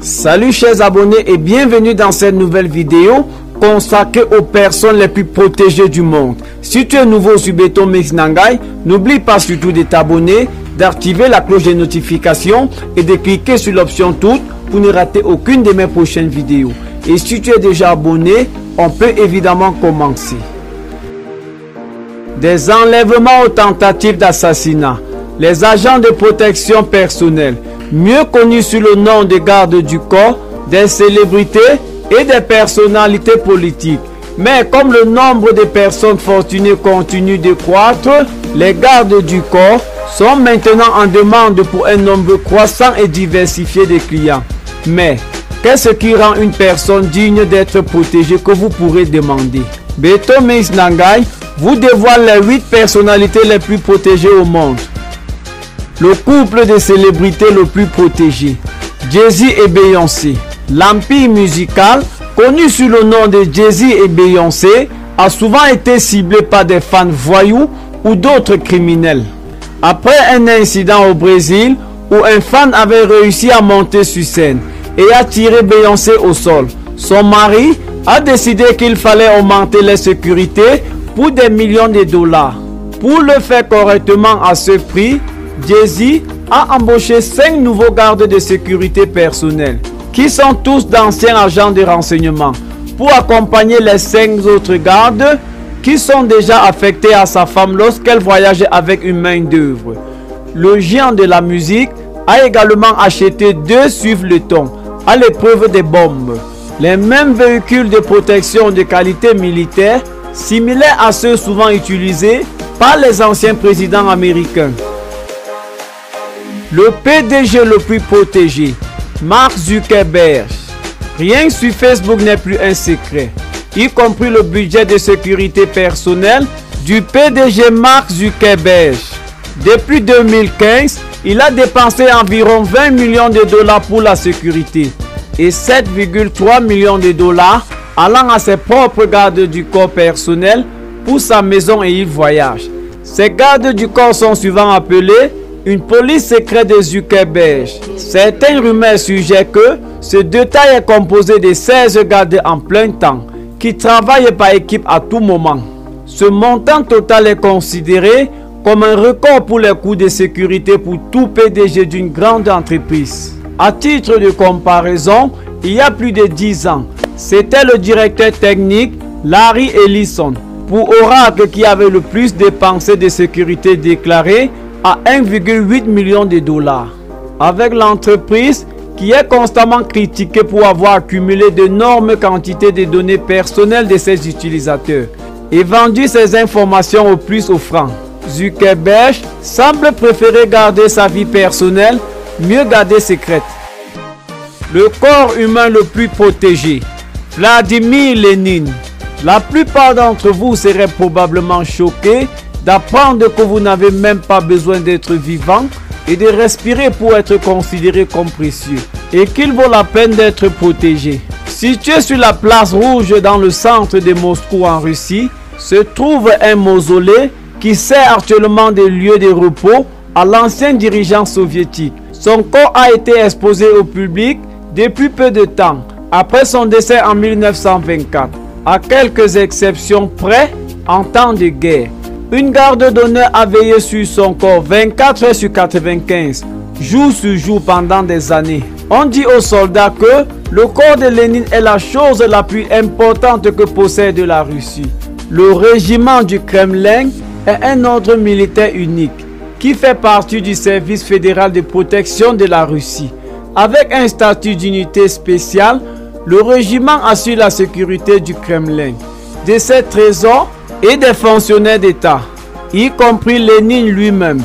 Salut chers abonnés et bienvenue dans cette nouvelle vidéo consacrée aux personnes les plus protégées du monde. Si tu es nouveau sur Beto Mix Nangai, n'oublie pas surtout de t'abonner, d'activer la cloche de notification et de cliquer sur l'option toutes pour ne rater aucune de mes prochaines vidéos. Et si tu es déjà abonné, on peut évidemment commencer. Des enlèvements aux tentatives d'assassinat. Les agents de protection personnelle, mieux connus sous le nom de gardes du corps, des célébrités et des personnalités politiques. Mais comme le nombre de personnes fortunées continue de croître, les gardes du corps sont maintenant en demande pour un nombre croissant et diversifié de clients. Mais qu'est-ce qui rend une personne digne d'être protégée que vous pourrez demander? Beto Mix Nangai vous dévoile les 8 personnalités les plus protégées au monde. Le couple de célébrités le plus protégé, Jay-Z et Beyoncé. L'empire musical, connu sous le nom de Jay-Z et Beyoncé, a souvent été ciblé par des fans voyous ou d'autres criminels. Après un incident au Brésil où un fan avait réussi à monter sur scène et a tiré Beyoncé au sol, son mari a décidé qu'il fallait augmenter les sécurités pour des millions de dollars. Pour le faire correctement à ce prix, Jay-Z a embauché 5 nouveaux gardes de sécurité personnels, qui sont tous d'anciens agents de renseignement, pour accompagner les 5 autres gardes qui sont déjà affectés à sa femme lorsqu'elle voyageait avec une main d'œuvre. Le géant de la musique a également acheté 2 suivre-le-ton à l'épreuve des bombes. Les mêmes véhicules de protection de qualité militaire, similaires à ceux souvent utilisés par les anciens présidents américains. Le PDG le plus protégé, Mark Zuckerberg. Rien sur Facebook n'est plus un secret, y compris le budget de sécurité personnelle du PDG Mark Zuckerberg. Depuis 2015, il a dépensé environ 20 millions de dollars pour la sécurité et 7,3 millions de dollars allant à ses propres gardes du corps personnels pour sa maison et il voyage. Ces gardes du corps sont souvent appelés une police secrète de Zuckerberg. Certaines rumeurs suggèrent que ce détail est composé de 16 gardes en plein temps qui travaillent par équipe à tout moment. Ce montant total est considéré comme un record pour les coûts de sécurité pour tout PDG d'une grande entreprise. À titre de comparaison, il y a plus de 10 ans, c'était le directeur technique Larry Ellison pour Oracle qui avait le plus dépensé de sécurité déclarée à 1,8 million de dollars. Avec l'entreprise qui est constamment critiquée pour avoir accumulé d'énormes quantités de données personnelles de ses utilisateurs et vendu ces informations au plus offrant, Zuckerberg semble préférer garder sa vie personnelle, mieux gardée secrète. Le corps humain le plus protégé, Vladimir Lénine. La plupart d'entre vous seraient probablement choqués d'apprendre que vous n'avez même pas besoin d'être vivant et de respirer pour être considéré comme précieux et qu'il vaut la peine d'être protégé. Situé sur la place rouge dans le centre de Moscou en Russie, se trouve un mausolée qui sert actuellement de lieu de repos à l'ancien dirigeant soviétique. Son corps a été exposé au public depuis peu de temps, après son décès en 1924, à quelques exceptions près en temps de guerre. Une garde d'honneur a veillé sur son corps 24 heures sur 95, jour sur jour pendant des années. On dit aux soldats que le corps de Lénine est la chose la plus importante que possède la Russie. Le régiment du Kremlin est un ordre militaire unique qui fait partie du service fédéral de protection de la Russie. Avec un statut d'unité spéciale, le régiment assure la sécurité du Kremlin, de ses trésors et des fonctionnaires d'État, y compris Lénine lui-même.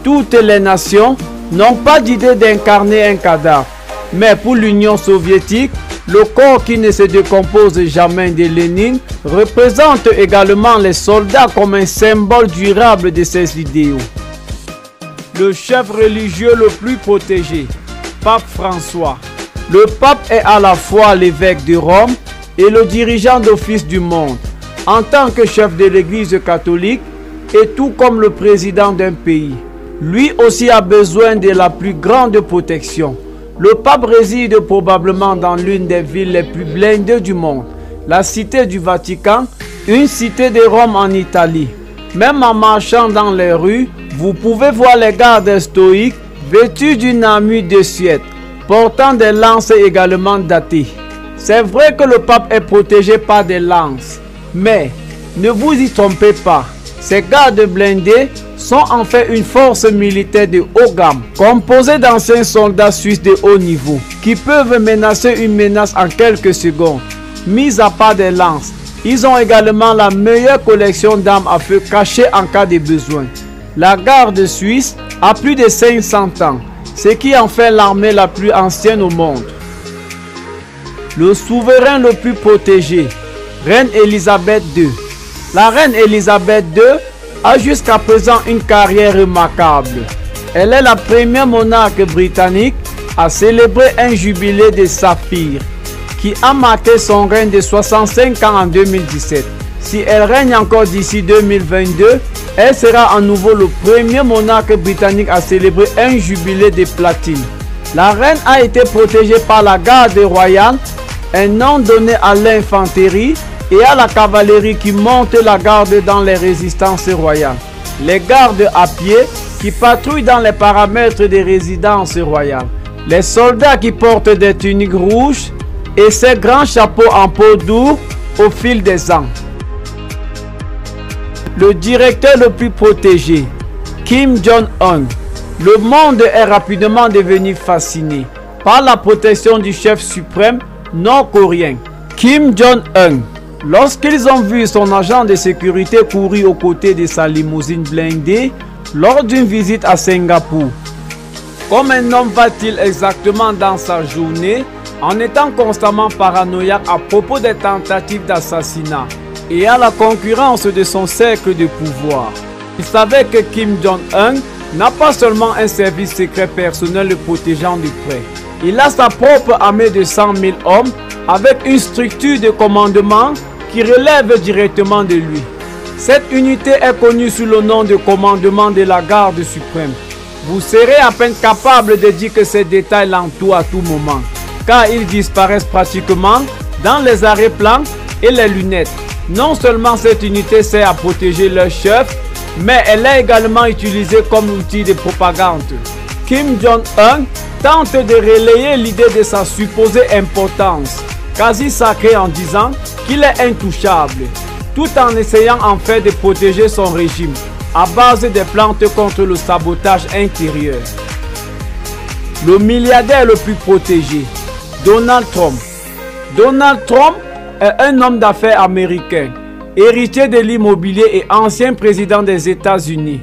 Toutes les nations n'ont pas d'idée d'incarner un cadavre, mais pour l'Union soviétique, le corps qui ne se décompose jamais de Lénine représente également les soldats comme un symbole durable de ses idéaux. Le chef religieux le plus protégé, Pape François. Le pape est à la fois l'évêque de Rome et le dirigeant d'office du monde. En tant que chef de l'Église catholique et tout comme le président d'un pays, lui aussi a besoin de la plus grande protection. Le pape réside probablement dans l'une des villes les plus blindées du monde, la cité du Vatican, une cité de Rome en Italie. Même en marchant dans les rues, vous pouvez voir les gardes stoïques vêtus d'une armure de Suède, portant des lances également datées. C'est vrai que le pape est protégé par des lances, mais ne vous y trompez pas, ces gardes blindés sont en fait une force militaire de haut gamme, composée d'anciens soldats suisses de haut niveau, qui peuvent menacer une menace en quelques secondes. Mis à part des lances, ils ont également la meilleure collection d'armes à feu cachées en cas de besoin. La garde suisse a plus de 500 ans, ce qui en fait l'armée la plus ancienne au monde. Le souverain le plus protégé, Reine Elisabeth II. La reine Elisabeth II a jusqu'à présent une carrière remarquable. Elle est la première monarque britannique à célébrer un jubilé de saphir qui a marqué son règne de 65 ans en 2017. Si elle règne encore d'ici 2022, elle sera à nouveau le premier monarque britannique à célébrer un jubilé de platine. La reine a été protégée par la garde royale, un nom donné à l'infanterie et à la cavalerie qui monte la garde dans les résistances royales. Les gardes à pied qui patrouillent dans les paramètres des résidences royales. Les soldats qui portent des tuniques rouges et ces grands chapeaux en peau dure au fil des ans. Le directeur le plus protégé, Kim Jong-un. Le monde est rapidement devenu fasciné par la protection du chef suprême nord-coréen, Kim Jong-un. Lorsqu'ils ont vu son agent de sécurité courir aux côtés de sa limousine blindée lors d'une visite à Singapour. Comme un homme va-t-il exactement dans sa journée en étant constamment paranoïaque à propos des tentatives d'assassinat et à la concurrence de son cercle de pouvoir? Il savait que Kim Jong-un n'a pas seulement un service secret personnel le protégeant de près. Il a sa propre armée de 100 000 hommes avec une structure de commandement qui relève directement de lui. Cette unité est connue sous le nom de commandement de la garde suprême. Vous serez à peine capable de dire que ces détails l'entourent à tout moment, car ils disparaissent pratiquement dans les arrêts-plans et les lunettes. Non seulement cette unité sert à protéger leur chef, mais elle est également utilisée comme outil de propagande. Kim Jong-un tente de relayer l'idée de sa supposée importance, quasi sacrée, en disant qu'il est intouchable, tout en essayant en fait de protéger son régime à base des plantes contre le sabotage intérieur. Le milliardaire le plus protégé, Donald Trump. Donald Trump est un homme d'affaires américain, héritier de l'immobilier et ancien président des États-Unis,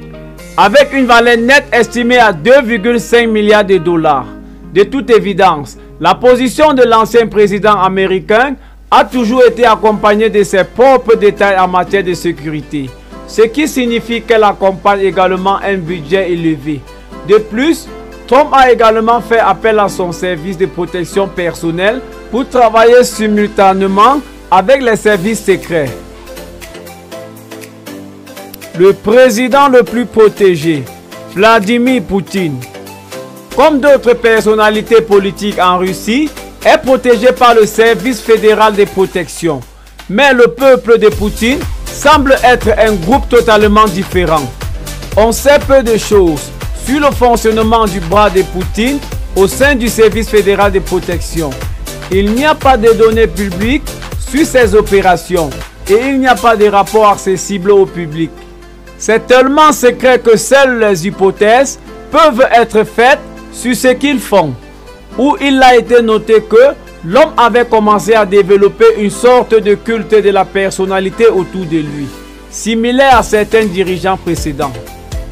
avec une valeur nette estimée à 2,5 milliards de dollars. De toute évidence, la position de l'ancien président américain a toujours été accompagnée de ses propres détails en matière de sécurité, ce qui signifie qu'elle accompagne également un budget élevé. De plus, Trump a également fait appel à son service de protection personnelle pour travailler simultanément avec les services secrets. Le président le plus protégé, Vladimir Poutine. Comme d'autres personnalités politiques en Russie, est protégé par le service fédéral de protection. Mais le peuple de Poutine semble être un groupe totalement différent. On sait peu de choses sur le fonctionnement du bras de Poutine au sein du service fédéral de protection. Il n'y a pas de données publiques sur ces opérations et il n'y a pas de rapport accessible au public. C'est tellement secret que seules les hypothèses peuvent être faites sur ce qu'ils font, où il a été noté que l'homme avait commencé à développer une sorte de culte de la personnalité autour de lui, similaire à certains dirigeants précédents.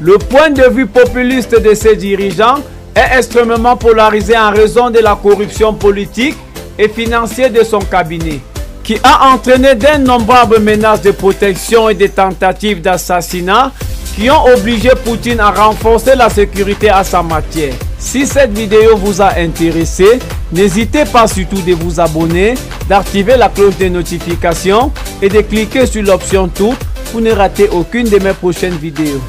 Le point de vue populiste de ces dirigeants est extrêmement polarisé en raison de la corruption politique et financière de son cabinet, qui a entraîné d'innombrables menaces de protection et des tentatives d'assassinat qui ont obligé Poutine à renforcer la sécurité à sa matière. Si cette vidéo vous a intéressé, n'hésitez pas surtout de vous abonner, d'activer la cloche de notification et de cliquer sur l'option tout pour ne rater aucune de mes prochaines vidéos.